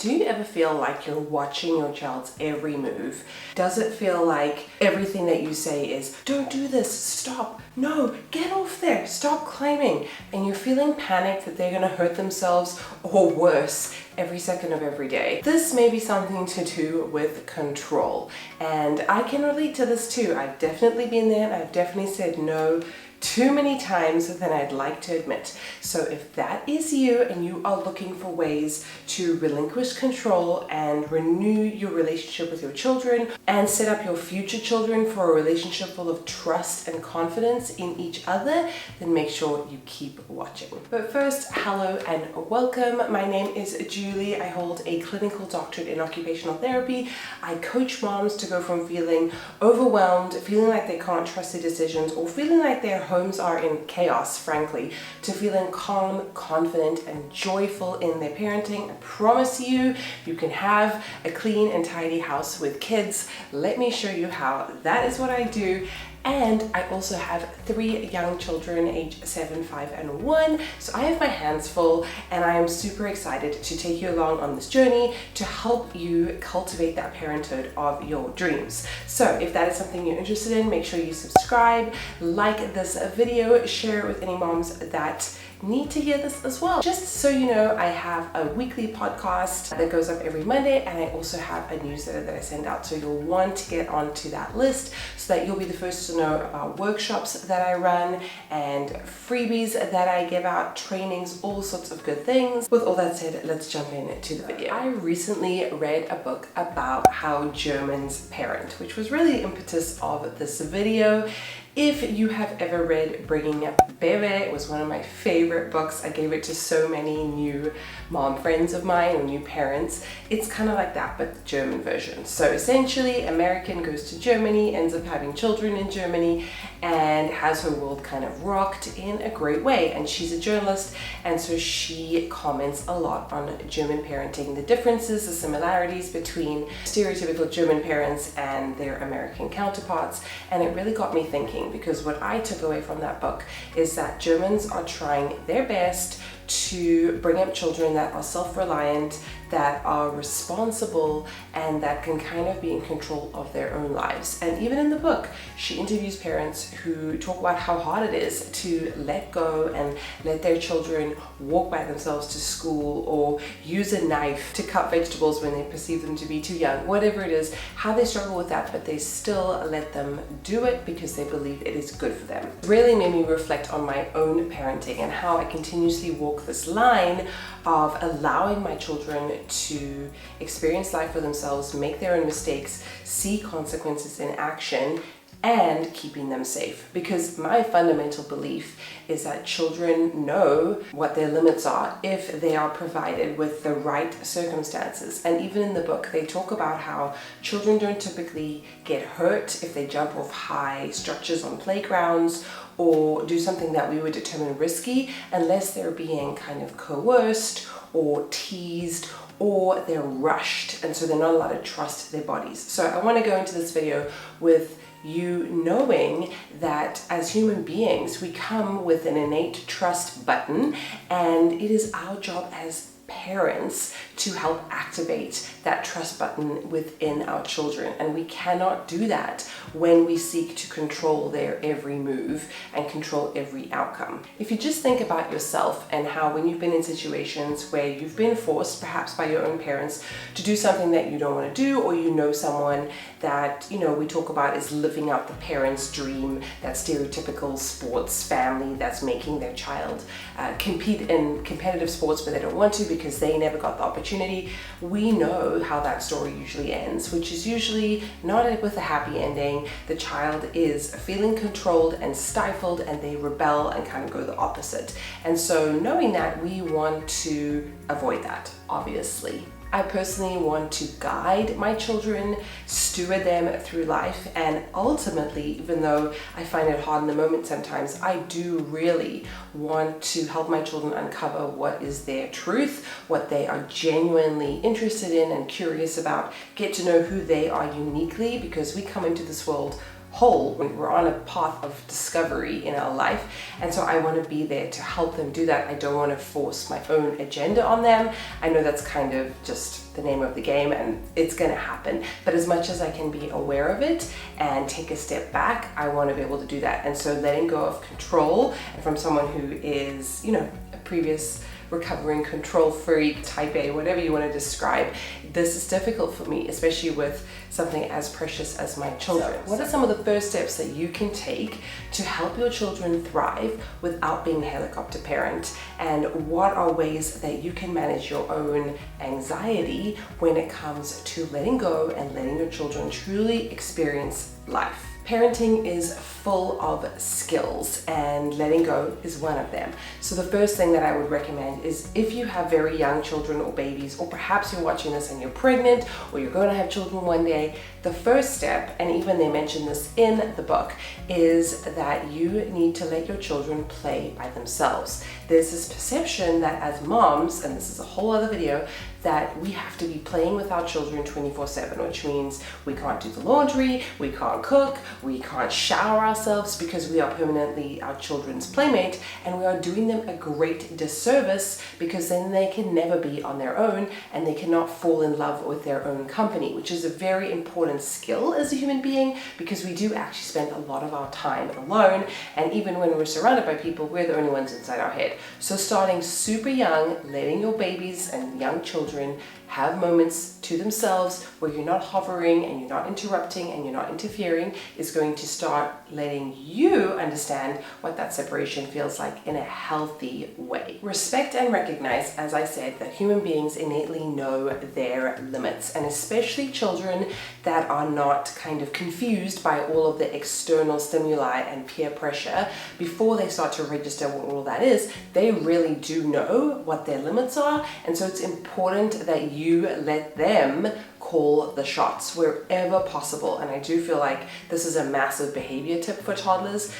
Do you ever feel like you're watching your child's every move? Does it feel like everything that you say is, don't do this, stop, no, get off there, stop climbing, and you're feeling panicked that they're gonna hurt themselves or worse every second of every day? This may be something to do with control, and I can relate to this too. I've definitely been there, and I've definitely said no too many times than I'd like to admit. So if that is you and you are looking for ways to relinquish control and renew your relationship with your children and set up your future children for a relationship full of trust and confidence in each other, then make sure you keep watching. But first, hello and welcome. My name is Julie. I hold a clinical doctorate in occupational therapy. I coach moms to go from feeling overwhelmed, feeling like they can't trust their decisions, or feeling like their homes are in chaos, frankly, to feeling calm, confident, and joyful in their parenting. I promise you, you can have a clean and tidy house with kids. Let me show you how. That is what I do. And I also have 3 young children, age 7, 5, and 1. So I have my hands full, and I am super excited to take you along on this journey to help you cultivate that parenthood of your dreams. So if that is something you're interested in, make sure you subscribe, like this video, share it with any moms that need to hear this as well. Just so you know, I have a weekly podcast that goes up every Monday, and I also have a newsletter that I send out, so you'll want to get onto that list so that you'll be the first to know about workshops that I run and freebies that I give out, trainings, all sorts of good things. With all that said, let's jump into the video. I recently read a book about how Germans parent, which was really the impetus of this video. If you have ever read Bringing Up Bebe, it was one of my favorite books. I gave it to so many new mom friends of mine or new parents. It's kind of like that, but the German version. So essentially, American goes to Germany, ends up having children in Germany, and has her world kind of rocked in a great way. And she's a journalist, and so she comments a lot on German parenting, the differences, the similarities between stereotypical German parents and their American counterparts. And it really got me thinking, because what I took away from that book is that Germans are trying their best to bring up children that are self-reliant, that are responsible, and that can kind of be in control of their own lives. And even in the book, she interviews parents who talk about how hard it is to let go and let their children walk by themselves to school, or use a knife to cut vegetables when they perceive them to be too young, whatever it is, how they struggle with that, but they still let them do it because they believe it is good for them. It really made me reflect on my own parenting and how I continuously walk this line of allowing my children to experience life for themselves, make their own mistakes, see consequences in action, and keeping them safe. Because my fundamental belief is that children know what their limits are if they are provided with the right circumstances. And even in the book, they talk about how children don't typically get hurt if they jump off high structures on playgrounds or do something that we would determine risky, unless they're being kind of coerced or teased, or they're rushed, and so they're not allowed to trust their bodies. So I want to go into this video with you knowing that as human beings, we come with an innate trust button, and it is our job as parents to help activate that trust button within our children. And we cannot do that when we seek to control their every move and control every outcome. If you just think about yourself and how when you've been in situations where you've been forced, perhaps by your own parents, to do something that you don't want to do, or you know someone that, you know, we talk about is living out the parent's dream, that stereotypical sports family that's making their child compete in competitive sports but they don't want to because they never got the opportunity. We know how that story usually ends, which is usually not with a happy ending. The child is feeling controlled and stifled, and they rebel and kind of go the opposite. And so knowing that, we want to avoid that, obviously. I personally want to guide my children, steward them through life, and ultimately, even though I find it hard in the moment sometimes, I do really want to help my children uncover what is their truth, what they are genuinely interested in and curious about, get to know who they are uniquely, because we come into this world whole. We're on a path of discovery in our life, and so I want to be there to help them do that. I don't want to force my own agenda on them. I know that's kind of just the name of the game, and it's going to happen, but as much as I can be aware of it and take a step back, I want to be able to do that. And so letting go of control, and from someone who is, you know, a previous recovering control freak, type A, whatever you want to describe, this is difficult for me, especially with something as precious as my children. So, what are some of the first steps that you can take to help your children thrive without being a helicopter parent? And what are ways that you can manage your own anxiety when it comes to letting go and letting your children truly experience life? Parenting is full of skills, and letting go is one of them. So the first thing that I would recommend is, if you have very young children or babies, or perhaps you're watching this and you're pregnant or you're going to have children one day, the first step, and even they mention this in the book, is that you need to let your children play by themselves. There's this perception that as moms, and this is a whole other video, that we have to be playing with our children 24/7, which means we can't do the laundry, we can't cook, we can't shower ourselves because we are permanently our children's playmate, and we are doing them a great disservice, because then they can never be on their own and they cannot fall in love with their own company, which is a very important skill as a human being, because we do actually spend a lot of our time alone, and even when we're surrounded by people, we're the only ones inside our head. So starting super young, letting your babies and young children have moments to themselves where you're not hovering and you're not interrupting and you're not interfering is going to start letting you understand what that separation feels like in a healthy way. Respect and recognize, as I said, that human beings innately know their limits, and especially children that are not kind of confused by all of the external stimuli and peer pressure. Before they start to register what all that is, they really do know what their limits are, and so it's important that you let them call the shots wherever possible. And I do feel like this is a massive behavior tip for toddlers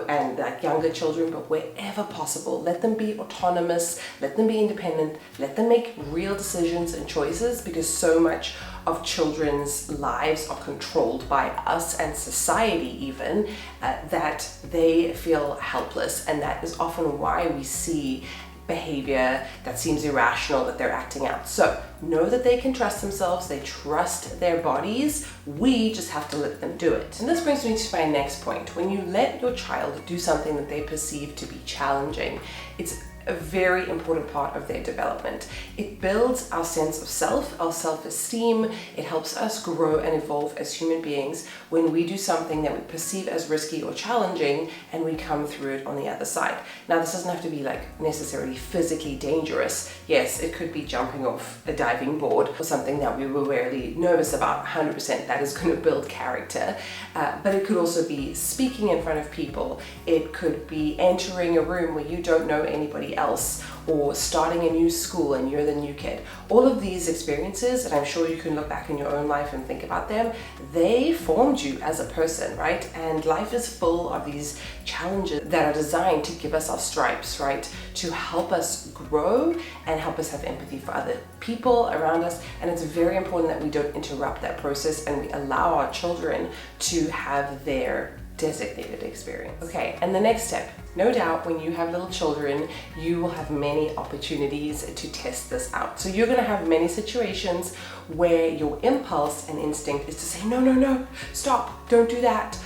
and like younger children, but wherever possible, let them be autonomous, let them be independent, let them make real decisions and choices, because so much of children's lives are controlled by us and society even, that they feel helpless, and that is often why we see behavior that seems irrational that they're acting out. So know that they can trust themselves, they trust their bodies, we just have to let them do it. And this brings me to my next point. When you let your child do something that they perceive to be challenging, it's a very important part of their development. It builds our sense of self, our self-esteem. It helps us grow and evolve as human beings when we do something that we perceive as risky or challenging and we come through it on the other side. Now, this doesn't have to be like necessarily physically dangerous. Yes, it could be jumping off a diving board or something that we were really nervous about. 100% that is going to build character. But it could also be speaking in front of people. It could be entering a room where you don't know anybody else, or starting a new school and you're the new kid. All of these experiences, and I'm sure you can look back in your own life and think about them, they formed you as a person, right? And life is full of these challenges that are designed to give us our stripes, right? To help us grow and help us have empathy for other people around us. And it's very important that we don't interrupt that process and we allow our children to have their designated experience. Okay, and the next step, no doubt when you have little children, you will have many opportunities to test this out. So you're gonna have many situations where your impulse and instinct is to say, no, no, no, stop, don't do that.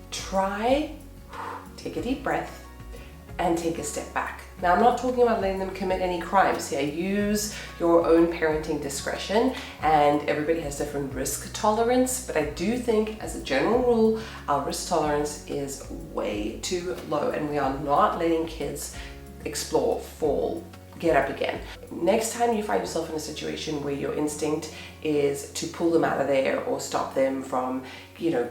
Try, take a deep breath, and take a step back. Now, I'm not talking about letting them commit any crimes here. Use your own parenting discretion, and everybody has different risk tolerance, but I do think as a general rule, our risk tolerance is way too low, and we are not letting kids explore, fall, get up again. Next time you find yourself in a situation where your instinct is to pull them out of there or stop them from,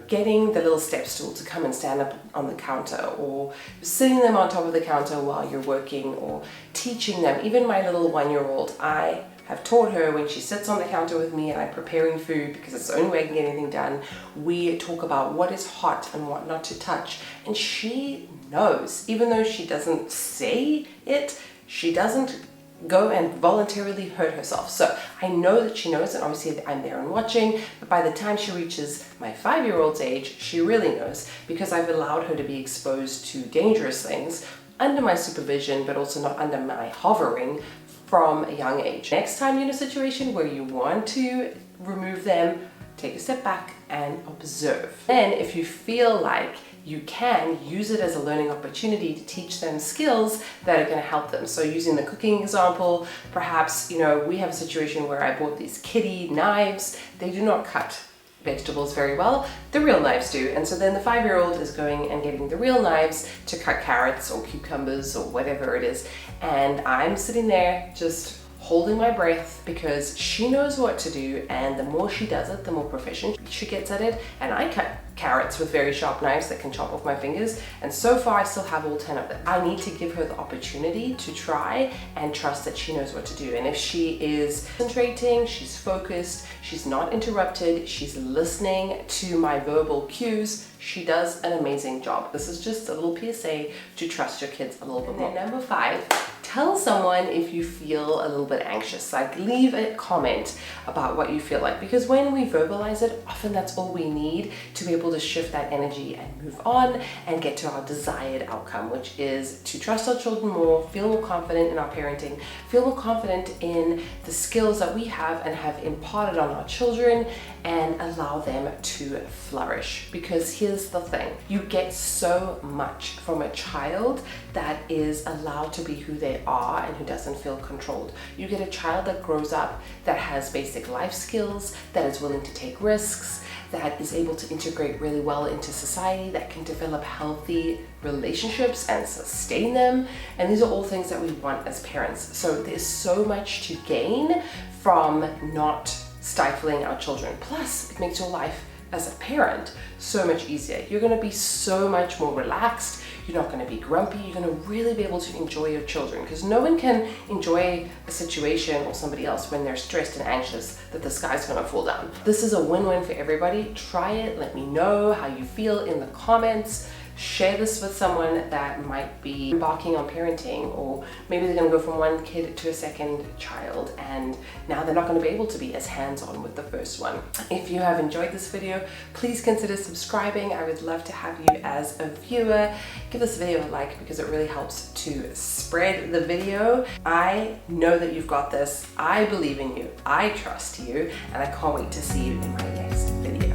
getting the little step stool to come and stand up on the counter, or sitting them on top of the counter while you're working, or teaching them. Even my little 1-year-old, I have taught her when she sits on the counter with me and I'm preparing food, because it's the only way I can get anything done, we talk about what is hot and what not to touch. And she knows, even though she doesn't say it, she doesn't go and voluntarily hurt herself. So I know that she knows, and obviously I'm there and watching, but by the time she reaches my 5-year-old's age, she really knows, because I've allowed her to be exposed to dangerous things under my supervision, but also not under my hovering from a young age. Next time you're in a situation where you want to remove them, take a step back and observe. Then if you feel like you can use it as a learning opportunity to teach them skills that are going to help them. So using the cooking example, perhaps, we have a situation where I bought these kitty knives. They do not cut vegetables very well. The real knives do. And so then the 5-year-old is going and getting the real knives to cut carrots or cucumbers or whatever it is. And I'm sitting there just holding my breath, because she knows what to do, and the more she does it, the more proficient she gets at it. And I cut carrots with very sharp knives that can chop off my fingers, and so far I still have all 10 of them. I need to give her the opportunity to try and trust that she knows what to do. And if she is concentrating, she's focused, she's not interrupted, she's listening to my verbal cues, she does an amazing job. This is just a little PSA to trust your kids a little bit more. And then number 5, tell someone if you feel a little bit anxious. Like, leave a comment about what you feel like, because when we verbalize it, often that's all we need to be able to shift that energy and move on and get to our desired outcome, which is to trust our children more, feel more confident in our parenting, feel more confident in the skills that we have and have imparted on our children, and allow them to flourish. Because here's the thing, you get so much from a child that is allowed to be who they are and who doesn't feel controlled. You get a child that grows up that has basic life skills, that is willing to take risks, that is able to integrate really well into society, that can develop healthy relationships and sustain them. And these are all things that we want as parents. So there's so much to gain from not stifling our children. Plus, it makes your life as a parent so much easier. You're going to be so much more relaxed. You're not going to be grumpy. You're going to really be able to enjoy your children, because no one can enjoy a situation or somebody else when they're stressed and anxious that the sky's going to fall down. This is a win-win for everybody. Try it. Let me know how you feel in the comments. Share this with someone that might be embarking on parenting, or maybe they're going to go from one kid to a second child and now they're not going to be able to be as hands-on with the first one. If you have enjoyed this video, please consider subscribing. I would love to have you as a viewer. Give this video a like, because it really helps to spread the video. I know that you've got this. I believe in you. I trust you, and I can't wait to see you in my next video.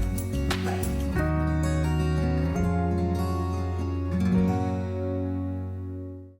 Bye.